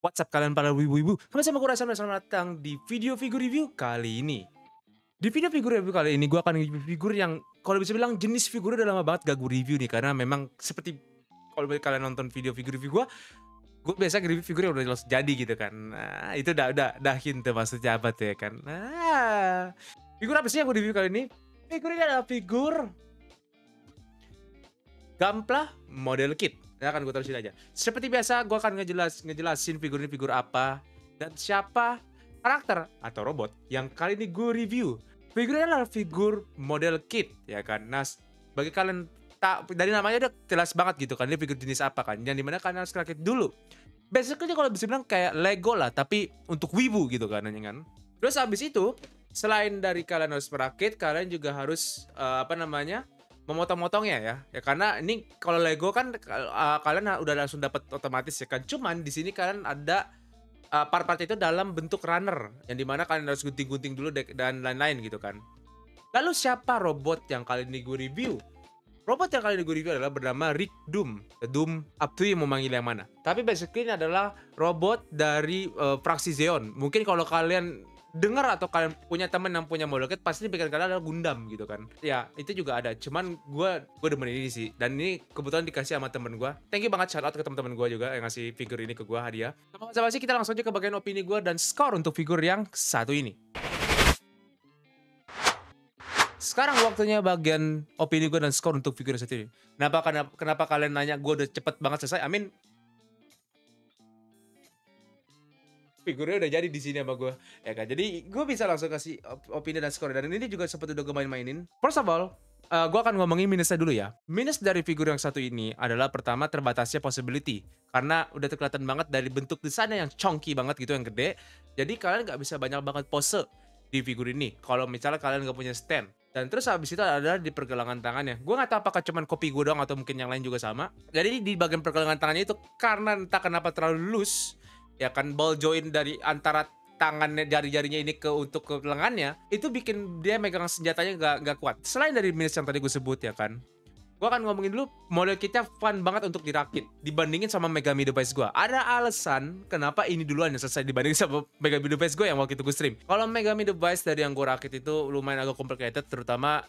What's up kalian para wibu-wibu? Sama-sama gue Rasa, selamat datang di video figur review kali ini. Di video figur review kali ini gue akan review figur yang kalau bisa bilang jenis figurnya udah lama banget gak gue review nih. Karena memang seperti kalau kalian nonton video figur review gue biasa review figur yang udah jelas jadi gitu kan. Nah itu udah hint maksudnya apa tuh ya kan. Nah figur apa sih yang gue review kali ini? Figur ini adalah figur Gunpla model kit. Ya kan gue taruh sini aja. Seperti biasa gue akan ngejelasin figur ini figur apa dan siapa karakter atau robot yang kali ini gue review. Figur ini adalah figur model kit ya kan. Nah bagi kalian tak dari namanya udah jelas banget gitu kan ini figur jenis apa kan. Yang dimana kalian harus rakit dulu. Basically kalau bisa bilang kayak Lego lah tapi untuk wibu gitu kan kan. Terus abis itu selain dari kalian harus merakit, kalian juga harus memotong-motongnya ya karena ini kalau Lego kan kalian udah langsung dapat otomatis ya kan, cuman di sini kalian ada part-part itu dalam bentuk runner yang dimana kalian harus gunting-gunting dulu dan lain-lain gitu kan. Lalu siapa robot yang kali ini gue review? Robot yang kali ini gue review adalah bernama Rick Doom. Doom up to you mau manggil yang mana. Tapi basically ini adalah robot dari fraksi Zeon. Mungkin kalau kalian dengar atau kalian punya temen yang punya model kit pasti pikiran kalian adalah Gundam gitu kan. Ya itu juga ada, cuman gue demen ini sih. Dan ini kebetulan dikasih sama temen gue. Thank you banget, shout out ke temen-temen gue juga yang ngasih figur ini ke gue hadiah. Sama sih kita langsung aja ke bagian opini gue dan skor untuk figur yang satu ini. Sekarang waktunya bagian opini gue dan skor untuk figur yang satu ini. Kenapa kalian nanya gue udah cepet banget selesai? Figurnya udah jadi di sini sama gue ya kan, jadi gue bisa langsung kasih opini dan skor. Dan ini juga sempat udah gue mainin. First of all, gue akan ngomongin minusnya dulu ya. Minus dari figur yang satu ini adalah pertama terbatasnya possibility, karena udah kelihatan banget dari bentuk desainnya yang chunky banget gitu, yang gede. Jadi kalian nggak bisa banyak banget pose di figur ini kalau misalnya kalian nggak punya stand. Dan terus habis itu ada di pergelangan tangannya. Gue nggak tahu apakah cuman kopi gue doang atau mungkin yang lain juga sama. Jadi di bagian pergelangan tangannya itu karena entah kenapa terlalu loose ya kan, ball joint dari antara tangannya, jari-jarinya ini untuk ke lengannya itu bikin dia megang senjatanya nggak kuat. Selain dari minus yang tadi gue sebut ya kan, gue akan ngomongin dulu model kitnya fun banget untuk dirakit dibandingin sama Megami Device gue. Ada alasan kenapa ini duluan yang selesai dibandingin sama Megami Device gue yang waktu itu gue stream. Kalau Megami Device dari yang gue rakit itu lumayan agak complicated, terutama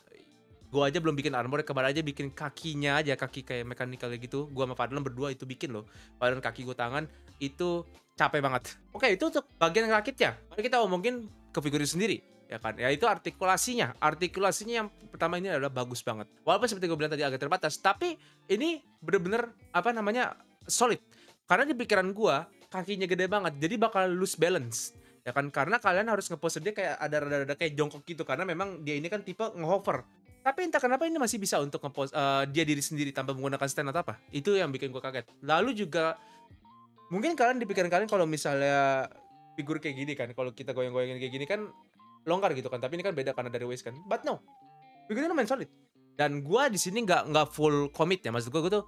gue aja belum bikin armor, kemarin aja bikin kakinya aja, kaki kayak mekanikal gitu. Gue sama Fadlan berdua itu bikin loh. Padahal kaki gue tangan itu capek banget. Oke, itu untuk bagian rakitnya. Mari kita ngomongin ke figur itu sendiri ya kan. Ya itu artikulasinya yang pertama ini adalah bagus banget. Walaupun seperti gue bilang tadi agak terbatas, tapi ini bener-bener solid. Karena di pikiran gue kakinya gede banget, jadi bakal lose balance ya kan, karena kalian harus nge-pose dia kayak ada rada-rada kayak jongkok gitu, karena memang dia ini kan tipe nge-hover. Tapi entah kenapa ini masih bisa untuk nge-pose dia diri sendiri tanpa menggunakan stand atau apa. Itu yang bikin gue kaget. Lalu juga mungkin kalian di pikiran kalian kalau misalnya figur kayak gini kan, kalau kita goyang-goyangin kayak gini kan longgar gitu kan, tapi ini kan beda karena dari waist kan. But no, figurnya lumayan solid. Dan gue di sini nggak full commit ya, maksud gue tuh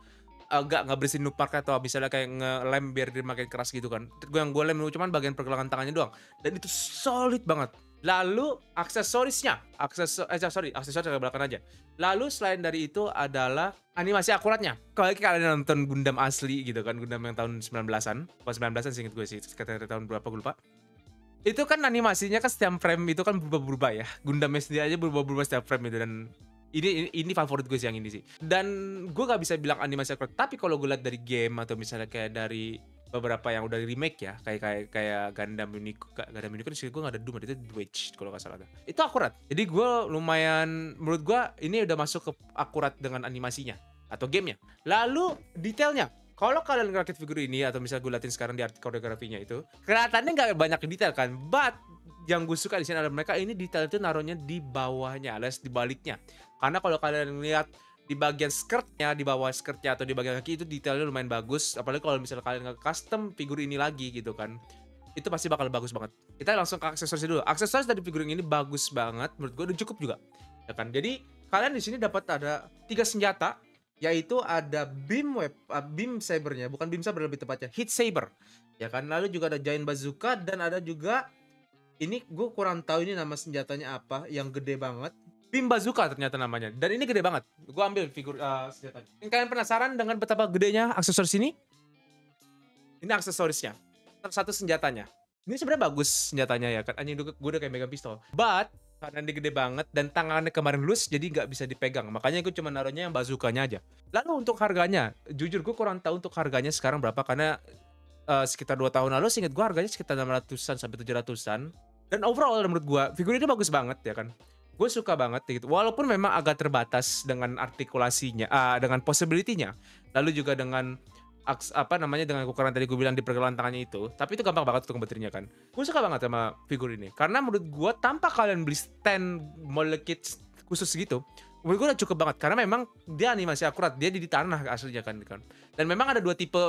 nggak bersihin nupark atau misalnya kayak ngelem biar dia makin keras gitu kan. Gue lem cuman bagian pergelangan tangannya doang, dan itu solid banget. Lalu aksesorisnya, aksesoris ke belakang aja. Lalu selain dari itu adalah animasi akuratnya. Kalau kalian nonton Gundam asli gitu kan, Gundam yang tahun 19-an, pas 19-an seinget gue sih, sekitar tahun berapa gue lupa. Itu kan animasinya kan setiap frame itu kan berubah-berubah ya. Gundamnya sendiri aja berubah-berubah setiap frame itu, dan ini favorit gue sih yang ini sih. Dan gue gak bisa bilang animasi akurat, tapi kalau gue lihat dari game atau misalnya kayak dari beberapa yang udah remake ya, kayak Gundam Unicorn kan sih, gue nggak ada Doom, itu Witch kalau nggak salah. Itu akurat. Jadi gue lumayan, menurut gue ini udah masuk ke akurat dengan animasinya atau gamenya. Lalu detailnya, kalau kalian ngerakit figur ini atau misalnya gue liatin sekarang di art koreografinya itu, kelihatannya nggak banyak detail kan, but yang gue suka di sini adalah mereka ini detail itu naruhnya di bawahnya alias di baliknya. Karena kalau kalian lihat di bagian skirtnya, di bawah skirtnya atau di bagian kaki itu detailnya lumayan bagus. Apalagi kalau misalnya kalian nge-custom figur ini lagi gitu kan, itu pasti bakal bagus banget. Kita langsung ke aksesoris dulu. Aksesoris dari figur ini bagus banget, menurut gue udah cukup juga ya kan. Jadi kalian di sini dapat ada 3 senjata, yaitu ada beam sabernya, bukan beam saber lebih tepatnya, hit saber ya kan. Lalu juga ada giant bazooka, dan ada juga ini gue kurang tahu ini nama senjatanya apa, yang gede banget. Beam bazooka ternyata namanya, dan ini gede banget. Gue ambil figur senjatanya. Kalian penasaran dengan betapa gedenya aksesoris ini? Ini aksesorisnya. satu senjatanya. Ini sebenarnya bagus senjatanya ya kan, anjing gue udah kayak megang pistol. But karena dia gede banget dan tangannya kemarin loose jadi nggak bisa dipegang. Makanya gue cuma naruhnya yang bazukanya aja. Lalu untuk harganya, jujur gue kurang tahu untuk harganya sekarang berapa karena sekitar 2 tahun lalu seinget gue harganya sekitar 600-an sampai 700-an. Dan overall menurut gue figur ini bagus banget ya kan. Gue suka banget gitu. Walaupun memang agak terbatas dengan artikulasinya, dengan possibility-nya. Lalu juga dengan apa namanya, dengan ukuran tadi gue bilang di pergelangan tangannya itu, tapi itu gampang banget untuk ngebetinnya kan. Gue suka banget sama figur ini karena menurut gue tanpa kalian beli stand model kit khusus gitu, menurut gue udah cukup banget karena memang dia animasi akurat, dia di tanah aslinya kan. Dan memang ada dua tipe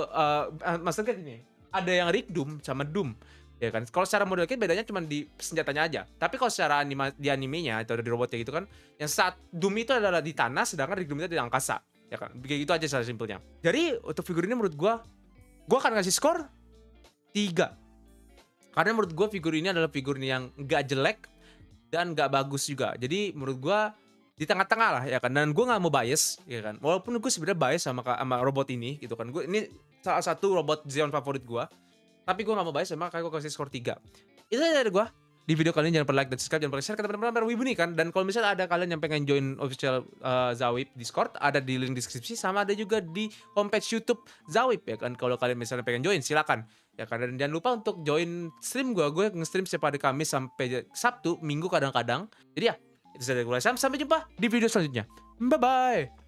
master kit ini. Ada yang Rick Doom sama Doom. Ya kan. Kalau secara model kit bedanya cuma di senjatanya aja. Tapi kalau secara di animenya atau di robotnya gitu kan, yang saat Doom itu adalah di tanah sedangkan Rick Doom itu di angkasa. Ya kan, begitu gitu aja secara simpelnya. Jadi untuk figur ini menurut gue akan ngasih skor 3. Karena menurut gue figur ini adalah figur yang gak jelek dan gak bagus juga. Jadi menurut gue di tengah-tengah lah ya kan. Dan gue gak mau bias ya kan. Walaupun gue sebenarnya bias sama robot ini gitu kan. Ini salah satu robot Zeon favorit gue. Tapi gue gak mau bias sama kayak gue kasih skor 3. Itu aja dari gue. Di video kali ini jangan lupa like dan subscribe, jangan lupa share ke teman-teman wibu nih kan. Dan kalau misalnya ada kalian yang pengen join official Zawip Discord, ada di link deskripsi, sama ada juga di homepage YouTube Zawip ya kan. Kalau kalian misalnya pengen join silakan ya kan. Dan jangan lupa untuk join stream gue nge-stream setiap hari Kamis sampai Sabtu, Minggu kadang-kadang. Jadi ya, itu saja dari gue. Sampai jumpa di video selanjutnya. Bye bye.